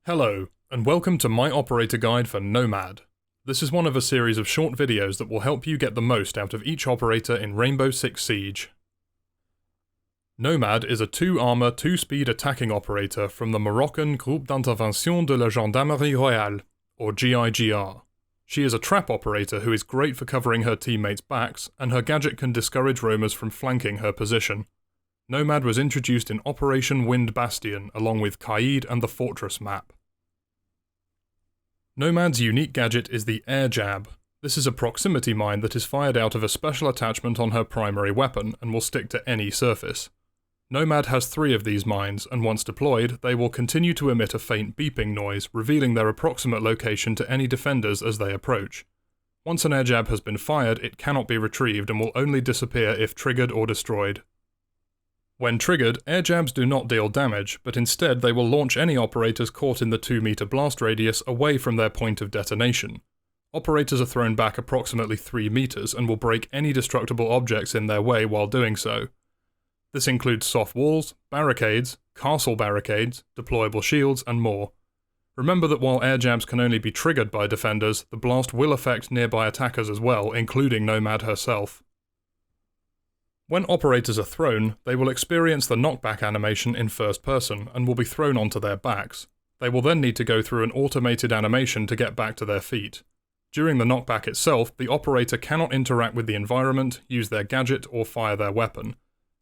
Hello, and welcome to my operator guide for Nomad. This is one of a series of short videos that will help you get the most out of each operator in Rainbow Six Siege. Nomad is a 2-armor, 2-speed attacking operator from the Moroccan Groupe d'Intervention de la Gendarmerie Royale, or GIGR. She is a trap operator who is great for covering her teammates' backs, and her gadget can discourage roamers from flanking her position. Nomad was introduced in Operation Wind Bastion, along with Qaid and the Fortress map. Nomad's unique gadget is the Airjab. This is a proximity mine that is fired out of a special attachment on her primary weapon, and will stick to any surface. Nomad has 3 of these mines, and once deployed, they will continue to emit a faint beeping noise, revealing their approximate location to any defenders as they approach. Once an Airjab has been fired, it cannot be retrieved and will only disappear if triggered or destroyed. When triggered, Airjabs do not deal damage, but instead they will launch any operators caught in the 2-meter blast radius away from their point of detonation. Operators are thrown back approximately 3 meters and will break any destructible objects in their way while doing so. This includes soft walls, barricades, castle barricades, deployable shields, and more. Remember that while Airjabs can only be triggered by defenders, the blast will affect nearby attackers as well, including Nomad herself. When operators are thrown, they will experience the knockback animation in first person and will be thrown onto their backs. They will then need to go through an automated animation to get back to their feet. During the knockback itself, the operator cannot interact with the environment, use their gadget, or fire their weapon.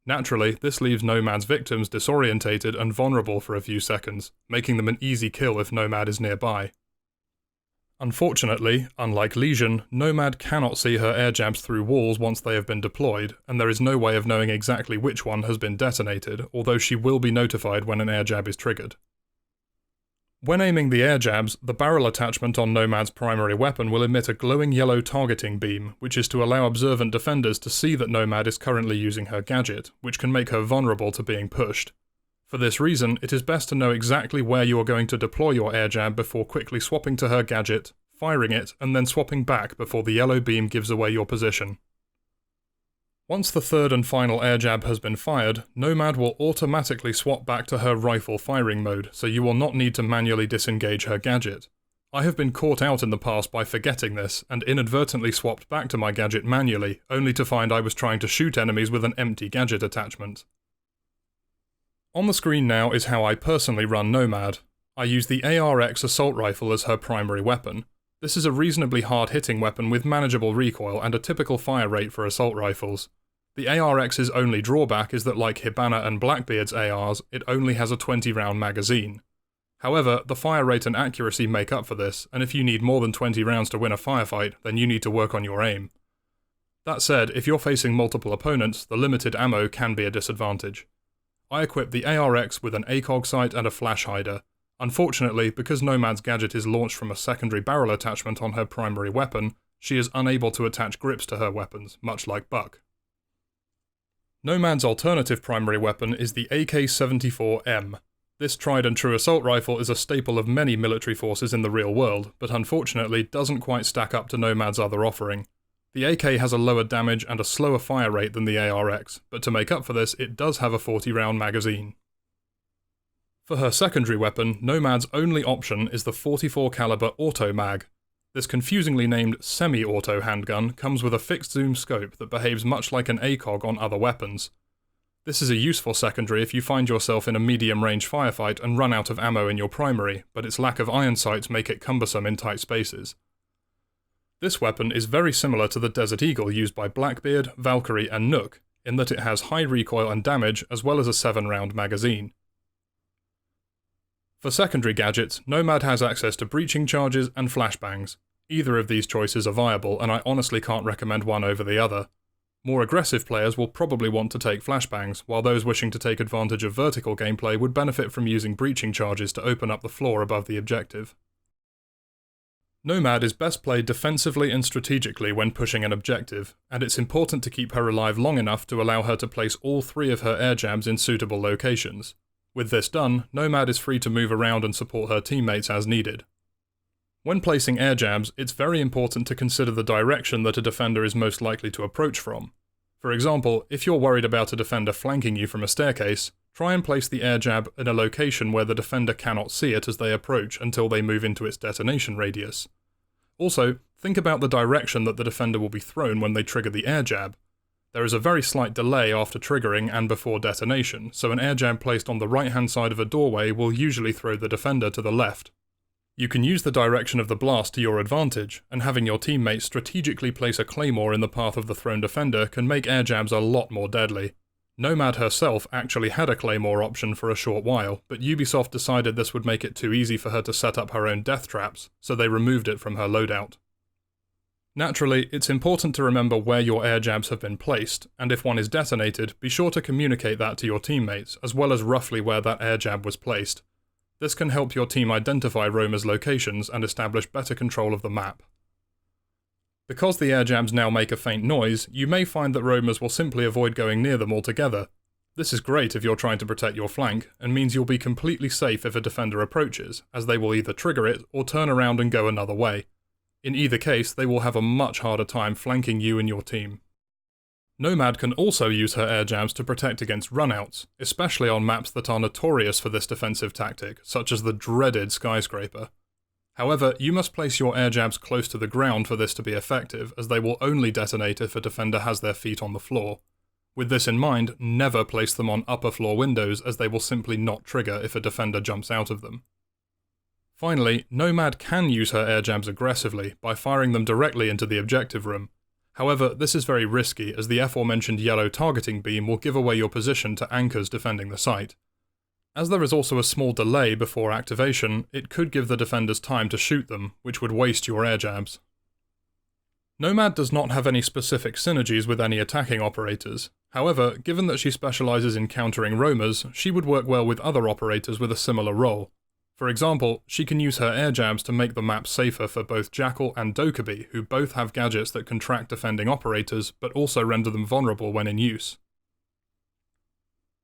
Naturally, this leaves Nomad's victims disorientated and vulnerable for a few seconds, making them an easy kill if Nomad is nearby. Unfortunately, unlike Legion, Nomad cannot see her airjabs through walls once they have been deployed, and there is no way of knowing exactly which one has been detonated, although she will be notified when an airjab is triggered. When aiming the airjabs, the barrel attachment on Nomad's primary weapon will emit a glowing yellow targeting beam, which is to allow observant defenders to see that Nomad is currently using her gadget, which can make her vulnerable to being pushed. For this reason, it is best to know exactly where you are going to deploy your airjab before quickly swapping to her gadget, firing it, and then swapping back before the yellow beam gives away your position. Once the 3rd and final airjab has been fired, Nomad will automatically swap back to her rifle firing mode, so you will not need to manually disengage her gadget. I have been caught out in the past by forgetting this, and inadvertently swapped back to my gadget manually, only to find I was trying to shoot enemies with an empty gadget attachment. On the screen now is how I personally run Nomad. I use the ARX assault rifle as her primary weapon. This is a reasonably hard-hitting weapon with manageable recoil and a typical fire rate for assault rifles. The ARX's only drawback is that, like Hibana and Blackbeard's ARs, it only has a 20-round magazine. However, the fire rate and accuracy make up for this, and if you need more than 20 rounds to win a firefight, then you need to work on your aim. That said, if you're facing multiple opponents, the limited ammo can be a disadvantage. I equipped the ARX with an ACOG sight and a flash hider. Unfortunately, because Nomad's gadget is launched from a secondary barrel attachment on her primary weapon, she is unable to attach grips to her weapons, much like Buck. Nomad's alternative primary weapon is the AK-74M. This tried-and-true assault rifle is a staple of many military forces in the real world, but unfortunately doesn't quite stack up to Nomad's other offering. The AK has a lower damage and a slower fire rate than the ARX, but to make up for this, it does have a 40-round magazine. For her secondary weapon, Nomad's only option is the 44 caliber auto mag. This confusingly named semi-auto handgun comes with a fixed zoom scope that behaves much like an ACOG on other weapons. This is a useful secondary if you find yourself in a medium-range firefight and run out of ammo in your primary, but its lack of iron sights make it cumbersome in tight spaces. This weapon is very similar to the Desert Eagle used by Blackbeard, Valkyrie, and Nook, in that it has high recoil and damage as well as a 7-round magazine. For secondary gadgets, Nomad has access to breaching charges and flashbangs. Either of these choices are viable, and I honestly can't recommend one over the other. More aggressive players will probably want to take flashbangs, while those wishing to take advantage of vertical gameplay would benefit from using breaching charges to open up the floor above the objective. Nomad is best played defensively and strategically when pushing an objective, and it's important to keep her alive long enough to allow her to place all 3 of her airjabs in suitable locations. With this done, Nomad is free to move around and support her teammates as needed. When placing airjabs, it's very important to consider the direction that a defender is most likely to approach from. For example, if you're worried about a defender flanking you from a staircase, Try and place the air jab in a location where the defender cannot see it as they approach until they move into its detonation radius. Also, think about the direction that the defender will be thrown when they trigger the air jab. There is a very slight delay after triggering and before detonation, so an air jab placed on the right-hand side of a doorway will usually throw the defender to the left. You can use the direction of the blast to your advantage, and having your teammates strategically place a claymore in the path of the thrown defender can make air jabs a lot more deadly. Nomad herself actually had a claymore option for a short while, but Ubisoft decided this would make it too easy for her to set up her own death traps, so they removed it from her loadout. Naturally, it's important to remember where your air jabs have been placed, and if one is detonated, be sure to communicate that to your teammates, as well as roughly where that air jab was placed. This can help your team identify roamers' locations and establish better control of the map. Because the air jabs now make a faint noise, you may find that roamers will simply avoid going near them altogether. This is great if you're trying to protect your flank, and means you'll be completely safe if a defender approaches, as they will either trigger it or turn around and go another way. In either case, they will have a much harder time flanking you and your team. Nomad can also use her air jabs to protect against runouts, especially on maps that are notorious for this defensive tactic, such as the dreaded Skyscraper. However, you must place your air jabs close to the ground for this to be effective, as they will only detonate if a defender has their feet on the floor. With this in mind, never place them on upper floor windows, as they will simply not trigger if a defender jumps out of them. Finally, Nomad can use her air jabs aggressively by firing them directly into the objective room. However, this is very risky, as the aforementioned yellow targeting beam will give away your position to anchors defending the site. As there is also a small delay before activation, it could give the defenders time to shoot them, which would waste your air jabs. Nomad does not have any specific synergies with any attacking operators. However, given that she specialises in countering roamers, she would work well with other operators with a similar role. For example, she can use her air jabs to make the map safer for both Jackal and Dokkaebi, who both have gadgets that can track defending operators, but also render them vulnerable when in use.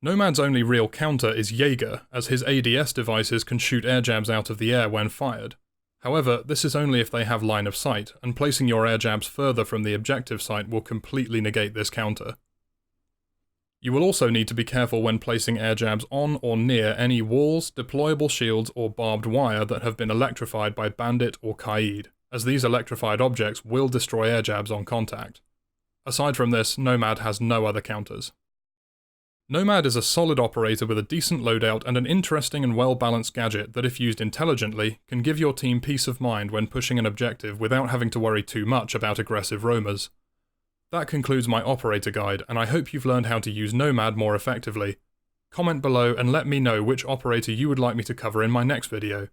Nomad's only real counter is Jaeger, as his ADS devices can shoot air jabs out of the air when fired. However, this is only if they have line of sight, and placing your air jabs further from the objective site will completely negate this counter. You will also need to be careful when placing air jabs on or near any walls, deployable shields, or barbed wire that have been electrified by Bandit or Kaid, as these electrified objects will destroy air jabs on contact. Aside from this, Nomad has no other counters. Nomad is a solid operator with a decent loadout and an interesting and well-balanced gadget that, if used intelligently, can give your team peace of mind when pushing an objective without having to worry too much about aggressive roamers. That concludes my operator guide, and I hope you've learned how to use Nomad more effectively. Comment below and let me know which operator you would like me to cover in my next video.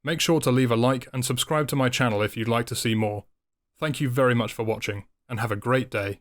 Make sure to leave a like and subscribe to my channel if you'd like to see more. Thank you very much for watching, and have a great day.